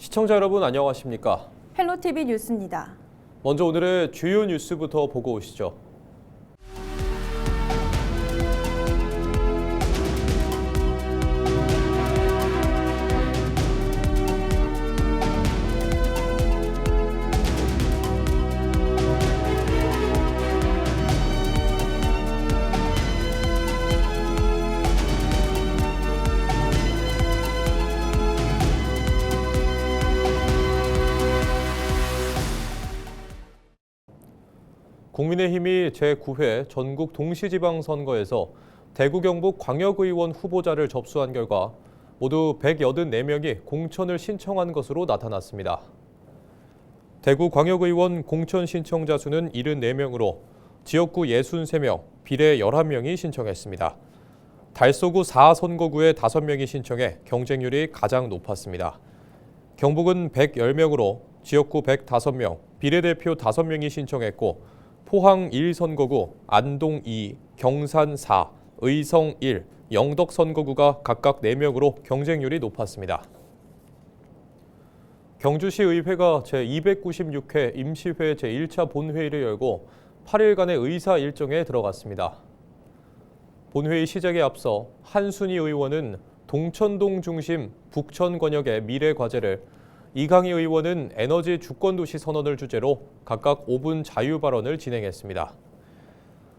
시청자 여러분 안녕하십니까? 헬로티비 뉴스입니다. 먼저 오늘의 주요 뉴스부터 보고 오시죠. 국민의힘이 제9회 전국 동시지방선거에서 대구 경북 광역의원 후보자를 접수한 결과 모두 184명이 공천을 신청한 것으로 나타났습니다. 대구 광역의원 공천 신청자 수는 74명으로 지역구 63명, 비례 11명이 신청했습니다. 달서구 4선거구에 5명이 신청해 경쟁률이 가장 높았습니다. 경북은 110명으로 지역구 105명, 비례대표 5명이 신청했고 포항 1선거구, 안동 2, 경산 4, 의성 1, 영덕 선거구가 각각 4명으로 경쟁률이 높았습니다. 경주시 의회가 제296회 임시회 제1차 본회의를 열고 8일간의 의사 일정에 들어갔습니다. 본회의 시작에 앞서 한순희 의원은 동천동 중심 북천 권역의 미래 과제를, 이강희 의원은 에너지 주권도시 선언을 주제로 각각 5분 자유 발언을 진행했습니다.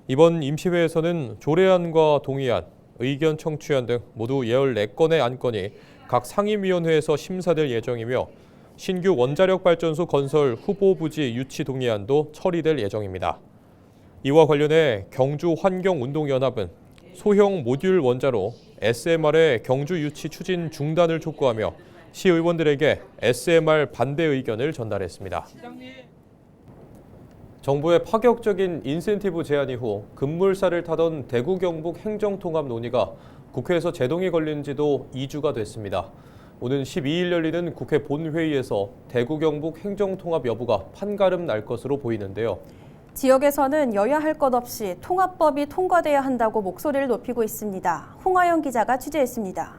이번 임시회에서는 조례안과 동의안, 의견 청취안 등 모두 14건의 안건이 각 상임위원회에서 심사될 예정이며 신규 원자력 발전소 건설 후보 부지 유치 동의안도 처리될 예정입니다. 이와 관련해 경주환경운동연합은 소형 모듈 원자로 SMR의 경주 유치 추진 중단을 촉구하며 시의원들에게 SMR 반대 의견을 전달했습니다. 정부의 파격적인 인센티브 제안 이후 급물살을 타던 대구 경북 행정통합 논의가 국회에서 제동이 걸린 지도 2주가 됐습니다. 오는 12일 열리는 국회 본회의에서 대구 경북 행정통합 여부가 판가름 날 것으로 보이는데요. 지역에서는 여야 할 것 없이 통합법이 통과돼야 한다고 목소리를 높이고 있습니다. 홍하영 기자가 취재했습니다.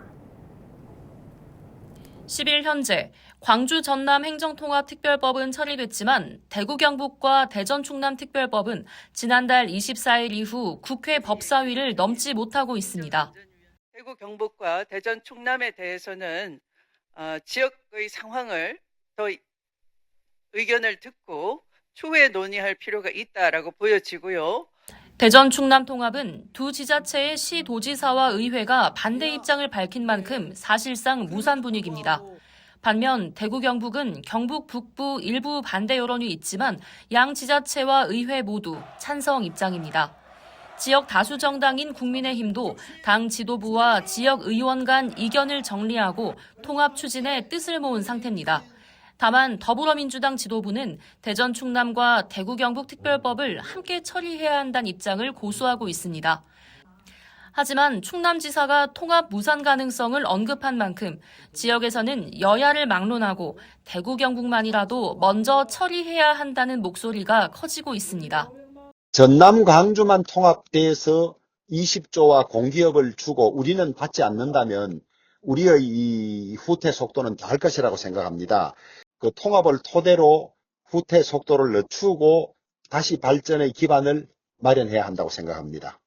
10일 현재 광주 전남 행정통합특별법은 처리됐지만 대구 경북과 대전 충남 특별법은 지난달 24일 이후 국회 법사위를 넘지 못하고 있습니다. 대구 경북과 대전 충남에 대해서는 지역의 상황을 더 의견을 듣고 추후에 논의할 필요가 있다라고 보여지고요. 대전 충남 통합은 두 지자체의 시도지사와 의회가 반대 입장을 밝힌 만큼 사실상 무산 분위기입니다. 반면 대구 경북은 경북 북부 일부 반대 여론이 있지만 양 지자체와 의회 모두 찬성 입장입니다. 지역 다수 정당인 국민의힘도 당 지도부와 지역 의원 간 이견을 정리하고 통합 추진에 뜻을 모은 상태입니다. 다만 더불어민주당 지도부는 대전 충남과 대구 경북 특별법을 함께 처리해야 한다는 입장을 고수하고 있습니다. 하지만 충남지사가 통합 무산 가능성을 언급한 만큼 지역에서는 여야를 막론하고 대구 경북만이라도 먼저 처리해야 한다는 목소리가 커지고 있습니다. 전남 광주만 통합돼서 20조와 공기업을 주고 우리는 받지 않는다면 우리의 이 후퇴 속도는 더할 것이라고 생각합니다. 그 통합을 토대로 후퇴 속도를 늦추고 다시 발전의 기반을 마련해야 한다고 생각합니다.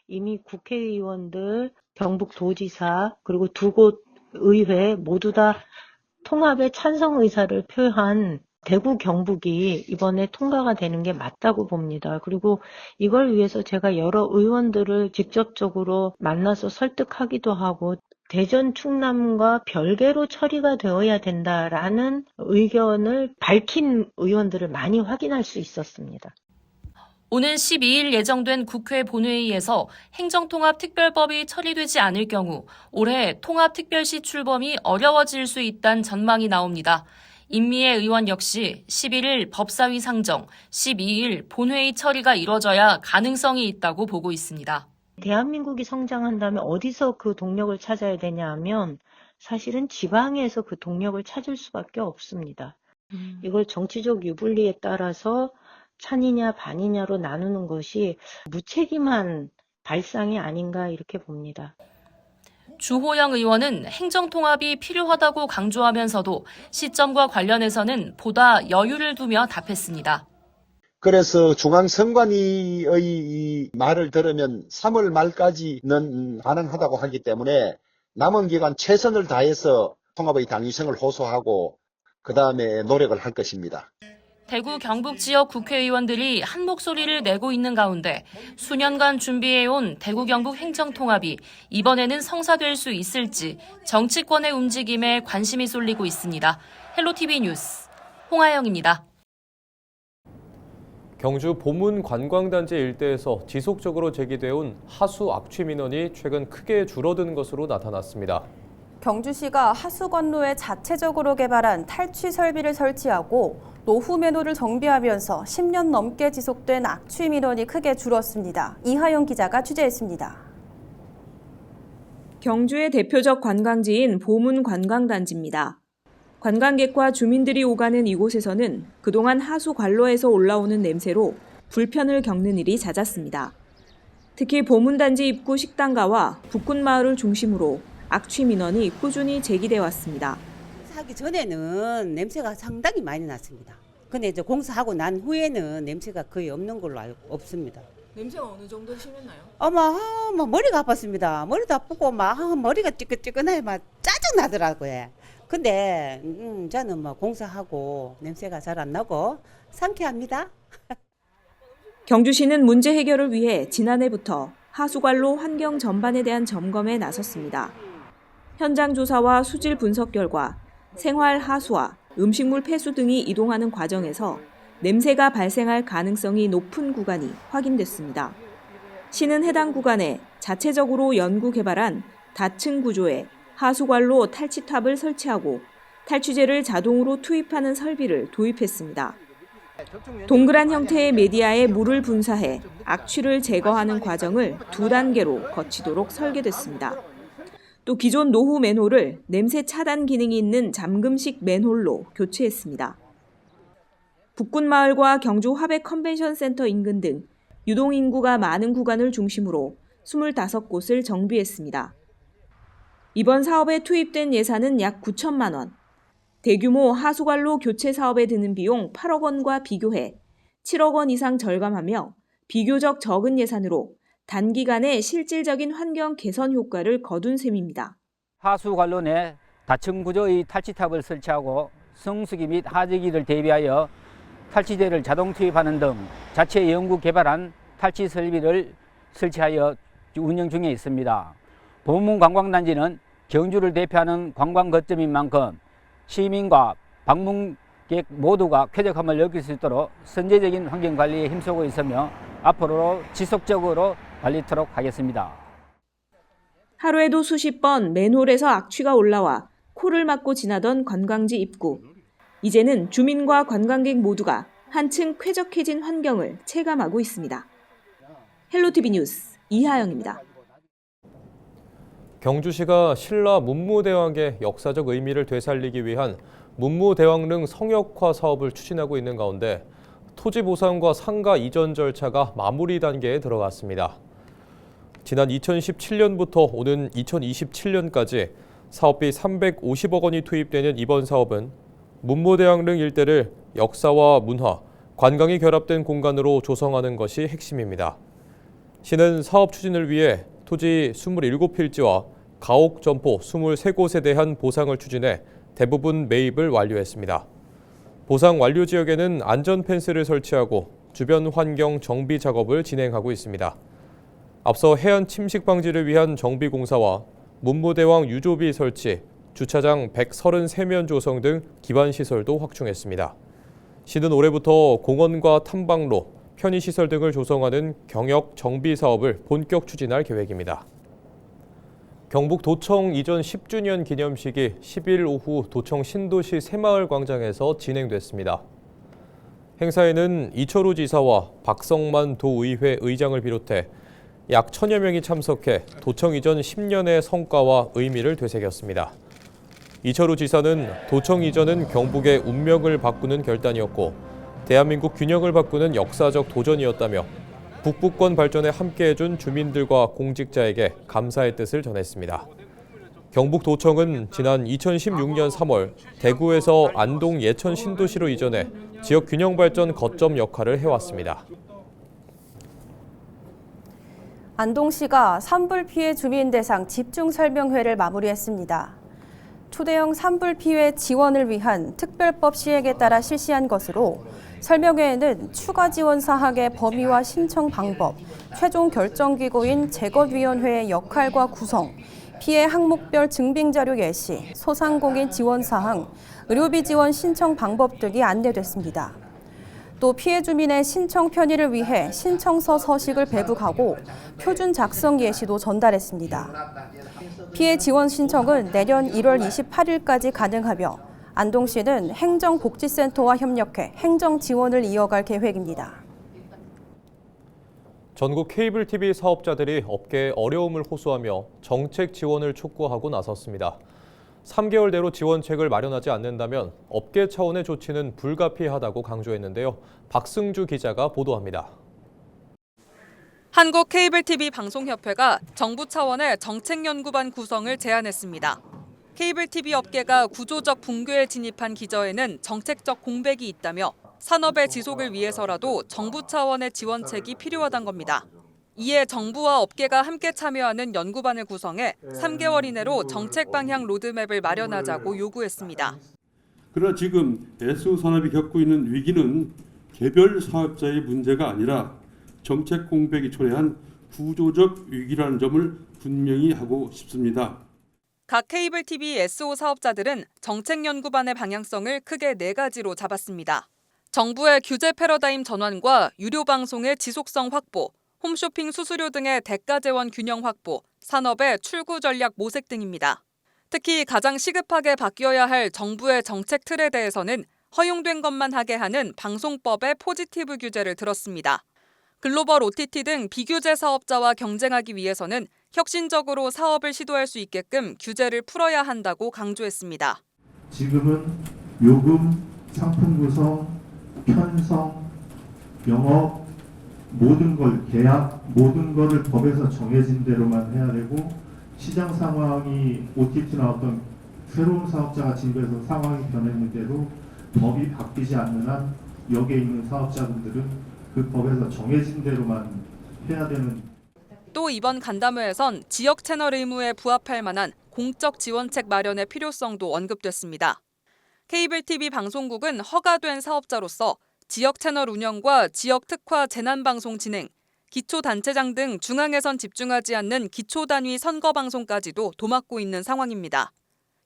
이미 국회의원들, 경북도지사, 그리고 두 곳 의회 모두 다 통합에 찬성 의사를 표한 대구 경북이 이번에 통과가 되는 게 맞다고 봅니다. 그리고 이걸 위해서 제가 여러 의원들을 직접적으로 만나서 설득하기도 하고 대전 충남과 별개로 처리가 되어야 된다라는 의견을 밝힌 의원들을 많이 확인할 수 있었습니다. 오는 12일 예정된 국회 본회의에서 행정통합특별법이 처리되지 않을 경우 올해 통합특별시 출범이 어려워질 수 있다는 전망이 나옵니다. 임미애 의원 역시 11일 법사위 상정, 12일 본회의 처리가 이뤄져야 가능성이 있다고 보고 있습니다. 대한민국이 성장한다면 어디서 그 동력을 찾아야 되냐 하면 사실은 지방에서 그 동력을 찾을 수밖에 없습니다. 이걸 정치적 유불리에 따라서 찬이냐 반이냐로 나누는 것이 무책임한 발상이 아닌가 이렇게 봅니다. 주호영 의원은 행정통합이 필요하다고 강조하면서도 시점과 관련해서는 보다 여유를 두며 답했습니다. 그래서 중앙선관위의 이 말을 들으면 3월 말까지는 가능하다고 하기 때문에 남은 기간 최선을 다해서 통합의 당위성을 호소하고 그 다음에 노력을 할 것입니다. 대구 경북 지역 국회의원들이 한 목소리를 내고 있는 가운데 수년간 준비해온 대구 경북 행정통합이 이번에는 성사될 수 있을지 정치권의 움직임에 관심이 쏠리고 있습니다. 헬로티비 뉴스 홍아영입니다. 경주 보문 관광단지 일대에서 지속적으로 제기돼온 하수 악취 민원이 최근 크게 줄어든 것으로 나타났습니다. 경주시가 하수관로에 자체적으로 개발한 탈취 설비를 설치하고 노후 맨홀을 정비하면서 10년 넘게 지속된 악취 민원이 크게 줄었습니다. 이하영 기자가 취재했습니다. 경주의 대표적 관광지인 보문 관광단지입니다. 관광객과 주민들이 오가는 이곳에서는 그동안 하수 관로에서 올라오는 냄새로 불편을 겪는 일이 잦았습니다. 특히 보문단지 입구 식당가와 북군마을을 중심으로 악취 민원이 꾸준히 제기돼 왔습니다. 하기 전에는 냄새가 상당히 많이 났습니다. 근데 이제 공사하고 난 후에는 냄새가 거의 없는 걸로 알고 없습니다. 냄새가 어느 정도 심했나요? 막 머리가 아팠습니다. 머리도 아프고 막 머리가 찌끈찌끈해 막 짜증 나더라고요. 근데 저는 뭐 공사하고 냄새가 잘 안 나고 상쾌합니다. 경주시는 문제 해결을 위해 지난해부터 하수관로 환경 전반에 대한 점검에 나섰습니다. 현장 조사와 수질 분석 결과 생활 하수와 음식물 폐수 등이 이동하는 과정에서 냄새가 발생할 가능성이 높은 구간이 확인됐습니다. 시는 해당 구간에 자체적으로 연구 개발한 다층 구조의 하수관로 탈취탑을 설치하고 탈취제를 자동으로 투입하는 설비를 도입했습니다. 동그란 형태의 메디아에 물을 분사해 악취를 제거하는 과정을 2단계로 거치도록 설계됐습니다. 또 기존 노후 맨홀을 냄새 차단 기능이 있는 잠금식 맨홀로 교체했습니다. 북군마을과 경주 화백 컨벤션 센터 인근 등 유동인구가 많은 구간을 중심으로 25곳을 정비했습니다. 이번 사업에 투입된 예산은 약 9천만 원. 대규모 하수관로 교체 사업에 드는 비용 8억 원과 비교해 7억 원 이상 절감하며 비교적 적은 예산으로 단기간에 실질적인 환경 개선 효과를 거둔 셈입니다. 하수관로 내 다층 구조의 탈취탑을 설치하고 성수기 및 하재기를 대비하여 탈취제를 자동 투입하는 등 자체 연구 개발한 탈취 설비를 설치하여 운영 중에 있습니다. 보문 관광단지는 경주를 대표하는 관광 거점인 만큼 시민과 방문객 모두가 쾌적함을 느낄 수 있도록 선제적인 환경관리에 힘쓰고 있으며 앞으로 지속적으로 관리토록 하겠습니다. 하루에도 수십 번 맨홀에서 악취가 올라와 코를 막고 지나던 관광지 입구. 이제는 주민과 관광객 모두가 한층 쾌적해진 환경을 체감하고 있습니다. 헬로티비 뉴스 이하영입니다. 경주시가 신라 문무대왕의 역사적 의미를 되살리기 위한 문무대왕릉 성역화 사업을 추진하고 있는 가운데 토지 보상과 상가 이전 절차가 마무리 단계에 들어갔습니다. 지난 2017년부터 오는 2027년까지 사업비 350억 원이 투입되는 이번 사업은 문무대왕릉 일대를 역사와 문화, 관광이 결합된 공간으로 조성하는 것이 핵심입니다. 시는 사업 추진을 위해 토지 27필지와 가옥 점포 23곳에 대한 보상을 추진해 대부분 매입을 완료했습니다. 보상 완료 지역에는 안전 펜스를 설치하고 주변 환경 정비 작업을 진행하고 있습니다. 앞서 해안 침식 방지를 위한 정비 공사와 문무대왕 유조비 설치, 주차장 133면 조성 등 기반 시설도 확충했습니다. 시는 올해부터 공원과 탐방로, 편의시설 등을 조성하는 경역 정비 사업을 본격 추진할 계획입니다. 경북 도청 이전 10주년 기념식이 10일 오후 도청 신도시 새마을 광장에서 진행됐습니다. 행사에는 이철우 지사와 박성만 도의회 의장을 비롯해 약 1000여 명이 참석해 도청 이전 10년의 성과와 의미를 되새겼습니다. 이철우 지사는 도청 이전은 경북의 운명을 바꾸는 결단이었고 대한민국 균형을 바꾸는 역사적 도전이었다며 북부권 발전에 함께해준 주민들과 공직자에게 감사의 뜻을 전했습니다. 경북도청은 지난 2016년 3월 대구에서 안동 예천 신도시로 이전해 지역 균형 발전 거점 역할을 해왔습니다. 안동시가 산불 피해 주민 대상 집중 설명회를 마무리했습니다. 초대형 산불 피해 지원을 위한 특별법 시행에 따라 실시한 것으로 설명회에는 추가 지원 사항의 범위와 신청 방법, 최종 결정기구인 재건위원회의 역할과 구성, 피해 항목별 증빙자료 예시, 소상공인 지원 사항, 의료비 지원 신청 방법 등이 안내됐습니다. 또 피해 주민의 신청 편의를 위해 신청서 서식을 배북하고 표준 작성 예시도 전달했습니다. 피해 지원 신청은 내년 1월 28일까지 가능하며 안동시는 행정복지센터와 협력해 행정 지원을 이어갈 계획입니다. 전국 케이블 TV 사업자들이 업계의 어려움을 호소하며 정책 지원을 촉구하고 나섰습니다. 3개월내로 지원책을 마련하지 않는다면 업계 차원의 조치는 불가피하다고 강조했는데요. 박승주 기자가 보도합니다. 한국 케이블 TV 방송협회가 정부 차원의 정책연구반 구성을 제안했습니다. 케이블 TV 업계가 구조적 붕괴에 진입한 기저에는 정책적 공백이 있다며 산업의 지속을 위해서라도 정부 차원의 지원책이 필요하다는 겁니다. 이에 정부와 업계가 함께 참여하는 연구반을 구성해 3개월 이내로 정책 방향 로드맵을 마련하자고 요구했습니다. 그러나 지금 SO 산업이 겪고 있는 위기는 개별 사업자의 문제가 아니라 정책 공백이 초래한 구조적 위기라는 점을 분명히 하고 싶습니다. 각 케이블 TV SO 사업자들은 정책 연구반의 방향성을 크게 4가지로 잡았습니다. 정부의 규제 패러다임 전환과 유료 방송의 지속성 확보, 홈쇼핑 수수료 등의 대가 재원 균형 확보, 산업의 출구 전략 모색 등입니다. 특히 가장 시급하게 바뀌어야 할 정부의 정책 틀에 대해서는 허용된 것만 하게 하는 방송법의 포지티브 규제를 들었습니다. 글로벌 OTT 등 비규제 사업자와 경쟁하기 위해서는 혁신적으로 사업을 시도할 수 있게끔 규제를 풀어야 한다고 강조했습니다. 지금은 요금, 상품 구성, 편성, 영업, 모든 걸 계약, 모든 것을 법에서 정해진 대로만 해야 되고 시장 상황이 OTT나 어떤 새로운 사업자가 진입해서 상황이 변했는데도 법이 바뀌지 않는 한 여기에 있는 사업자분들은 그 법에서 정해진 대로만 해야 되는. 또 이번 간담회에선 지역 채널 의무에 부합할 만한 공적 지원책 마련의 필요성도 언급됐습니다. 케이블 TV 방송국은 허가된 사업자로서 지역 채널 운영과 지역 특화 재난방송 진행, 기초단체장 등 중앙에선 집중하지 않는 기초단위 선거방송까지도 도맡고 있는 상황입니다.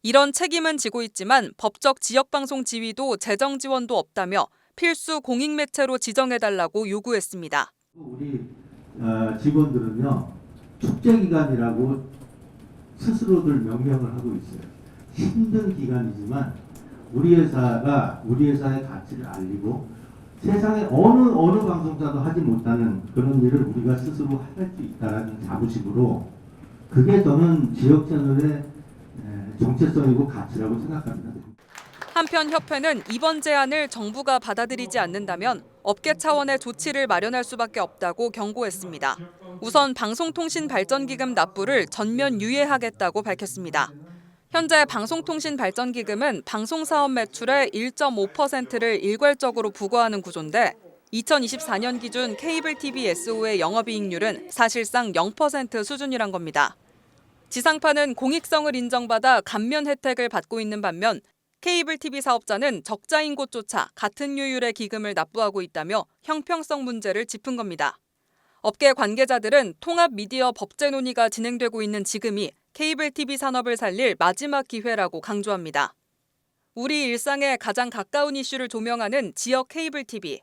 이런 책임은 지고 있지만 법적 지역방송 지위도 재정 지원도 없다며 필수 공익매체로 지정해달라고 요구했습니다. 우리 직원들은요, 축제기간이라고 스스로들 명명을 하고 있어요. 힘든 기간이지만 우리 회사가 우리 회사의 가치를 알리고 세상에 어느 방송사도 하지 못하는 그런 일을 우리가 스스로 할 수 있다는 자부심으로, 그게 저는 지역 채널의 정체성이고 가치라고 생각합니다. 한편 협회는 이번 제안을 정부가 받아들이지 않는다면 업계 차원의 조치를 마련할 수밖에 없다고 경고했습니다. 우선 방송통신발전기금 납부를 전면 유예하겠다고 밝혔습니다. 현재 방송통신발전기금은 방송사업 매출의 1.5%를 일괄적으로 부과하는 구조인데 2024년 기준 케이블 TV SO의 영업이익률은 사실상 0% 수준이란 겁니다. 지상파는 공익성을 인정받아 감면 혜택을 받고 있는 반면 케이블 TV 사업자는 적자인 곳조차 같은 유율의 기금을 납부하고 있다며 형평성 문제를 짚은 겁니다. 업계 관계자들은 통합 미디어 법제 논의가 진행되고 있는 지금이 케이블 TV 산업을 살릴 마지막 기회라고 강조합니다. 우리 일상에 가장 가까운 이슈를 조명하는 지역 케이블 TV.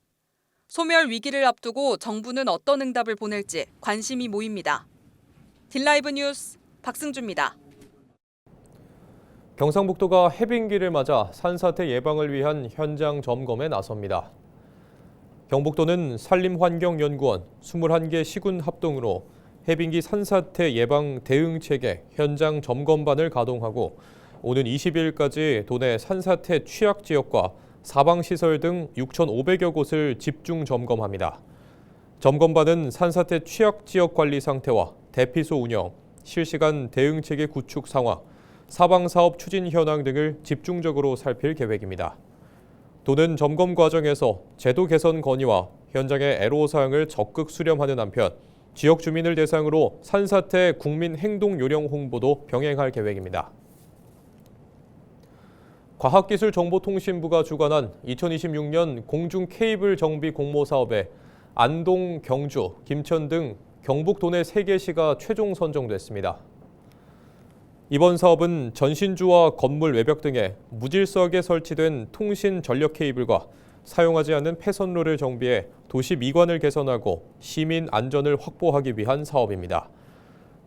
소멸 위기를 앞두고 정부는 어떤 응답을 보낼지 관심이 모입니다. 딜라이브 뉴스 박승주입니다. 경상북도가 해빙기를 맞아 산사태 예방을 위한 현장 점검에 나섭니다. 경북도는 산림환경연구원 21개 시군 합동으로 해빙기 산사태 예방 대응체계 현장 점검반을 가동하고 오는 20일까지 도내 산사태 취약 지역과 사방시설 등 6,500여 곳을 집중 점검합니다. 점검반은 산사태 취약 지역 관리 상태와 대피소 운영, 실시간 대응체계 구축 상황, 사방사업 추진 현황 등을 집중적으로 살필 계획입니다. 또는 점검 과정에서 제도 개선 건의와 현장의 애로사항을 적극 수렴하는 한편 지역 주민을 대상으로 산사태 국민 행동 요령 홍보도 병행할 계획입니다. 과학기술정보통신부가 주관한 2026년 공중 케이블 정비 공모 사업에 안동, 경주, 김천 등 경북 도내 3개 시가 최종 선정됐습니다. 이번 사업은 전신주와 건물 외벽 등에 무질서하게 설치된 통신 전력 케이블과 사용하지 않는 폐선로를 정비해 도시 미관을 개선하고 시민 안전을 확보하기 위한 사업입니다.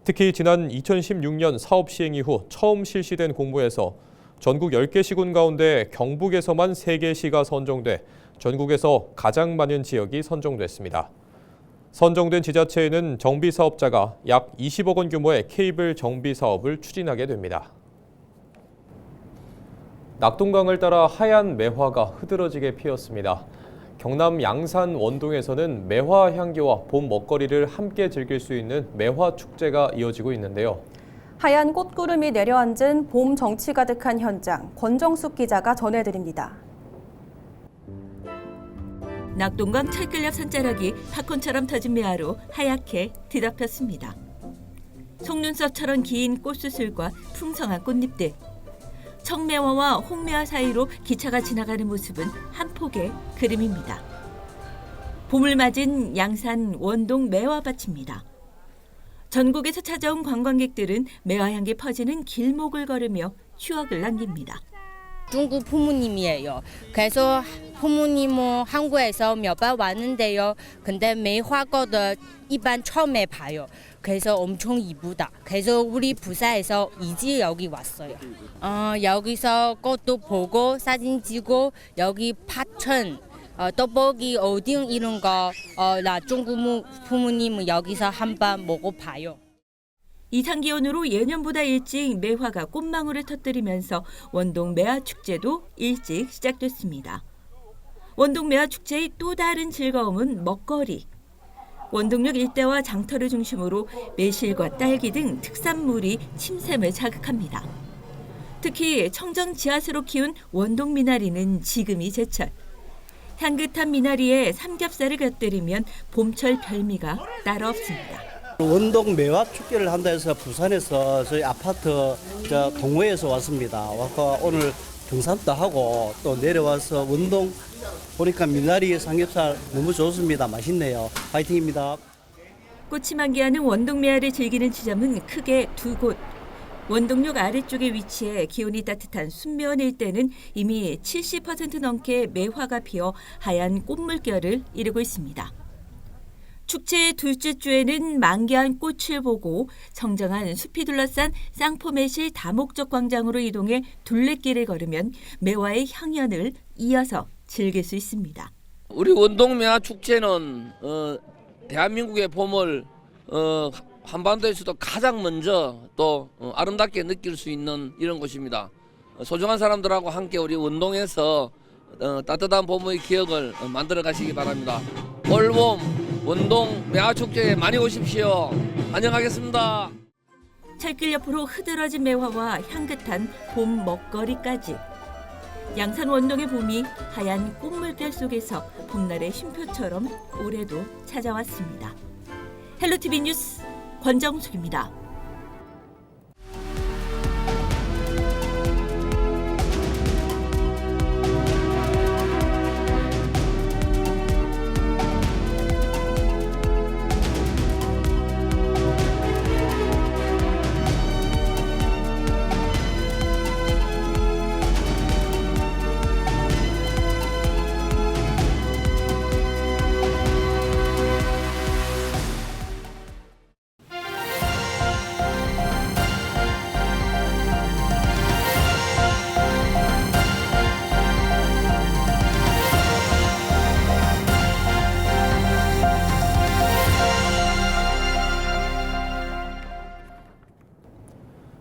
특히 지난 2016년 사업 시행 이후 처음 실시된 공모에서 전국 10개 시군 가운데 경북에서만 3개 시가 선정돼 전국에서 가장 많은 지역이 선정됐습니다. 선정된 지자체에는 정비 사업자가 약 20억 원 규모의 케이블 정비 사업을 추진하게 됩니다. 낙동강을 따라 하얀 매화가 흐드러지게 피었습니다. 경남 양산 원동에서는 매화 향기와 봄 먹거리를 함께 즐길 수 있는 매화 축제가 이어지고 있는데요. 하얀 꽃구름이 내려앉은 봄 정취 가득한 현장, 권정숙 기자가 전해드립니다. 낙동강 철길옆 산자락이 팝콘처럼 터진 매화로 하얗게 뒤덮였습니다. 속눈썹처럼 긴 꽃수술과 풍성한 꽃잎들. 청매화와 홍매화 사이로 기차가 지나가는 모습은 한 폭의 그림입니다. 봄을 맞은 양산 원동 매화밭입니다. 전국에서 찾아온 관광객들은 매화향기 퍼지는 길목을 걸으며 추억을 남깁니다. 중국 부모님이에요. 그래서 부모님은 한국에서 몇 번 왔는데요. 근데 매화꽃을 일반 처음에 봐요. 그래서 엄청 이쁘다. 그래서 우리 부산에서 이제 여기 왔어요. 여기서 꽃도 보고 사진 찍고 여기 파천, 떡볶이, 오뎅 이런 거 나 중국 부모님은 여기서 한번 먹어봐요. 이상기온으로 예년보다 일찍 매화가 꽃망울을 터뜨리면서 원동 매화축제도 일찍 시작됐습니다. 원동 매화축제의 또 다른 즐거움은 먹거리. 원동역 일대와 장터를 중심으로 매실과 딸기 등 특산물이 침샘을 자극합니다. 특히 청정 지하수로 키운 원동 미나리는 지금이 제철. 향긋한 미나리에 삼겹살을 곁들이면 봄철 별미가 따로 없습니다. 원동 매화 축제를 한다 해서 부산에서 저희 아파트 동호회에서 왔습니다. 와서 오늘 등산도 하고 또 내려와서 원동 보니까 미나리 삼겹살 너무 좋습니다. 맛있네요. 파이팅입니다. 꽃이 만개하는 원동 매화를 즐기는 지점은 크게 두 곳. 원동역 아래쪽에 위치해 기온이 따뜻한 순면 일대는 이미 70% 넘게 매화가 피어 하얀 꽃물결을 이루고 있습니다. 축제의 둘째 주에는 만개한 꽃을 보고 청정한 숲이 둘러싼 쌍포매실 다목적 광장으로 이동해 둘레길을 걸으면 매화의 향연을 이어서 즐길 수 있습니다. 우리 원동매화 축제는 대한민국의 봄을 한반도에서도 가장 먼저 또 아름답게 느낄 수 있는 이런 곳입니다. 소중한 사람들하고 함께 우리 원동에서 따뜻한 봄의 기억을 만들어 가시기 바랍니다. 올봄 원동 매화축제에 많이 오십시오. 안녕하겠습니다. 철길 옆으로 흐드러진 매화와 향긋한 봄 먹거리까지. 양산 원동의 봄이 하얀 꽃물결 속에서 봄날의 쉼표처럼 올해도 찾아왔습니다. 헬로티비 뉴스 권정숙입니다.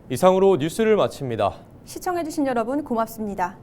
이상으로 뉴스를 마칩니다. 시청해주신 여러분 고맙습니다.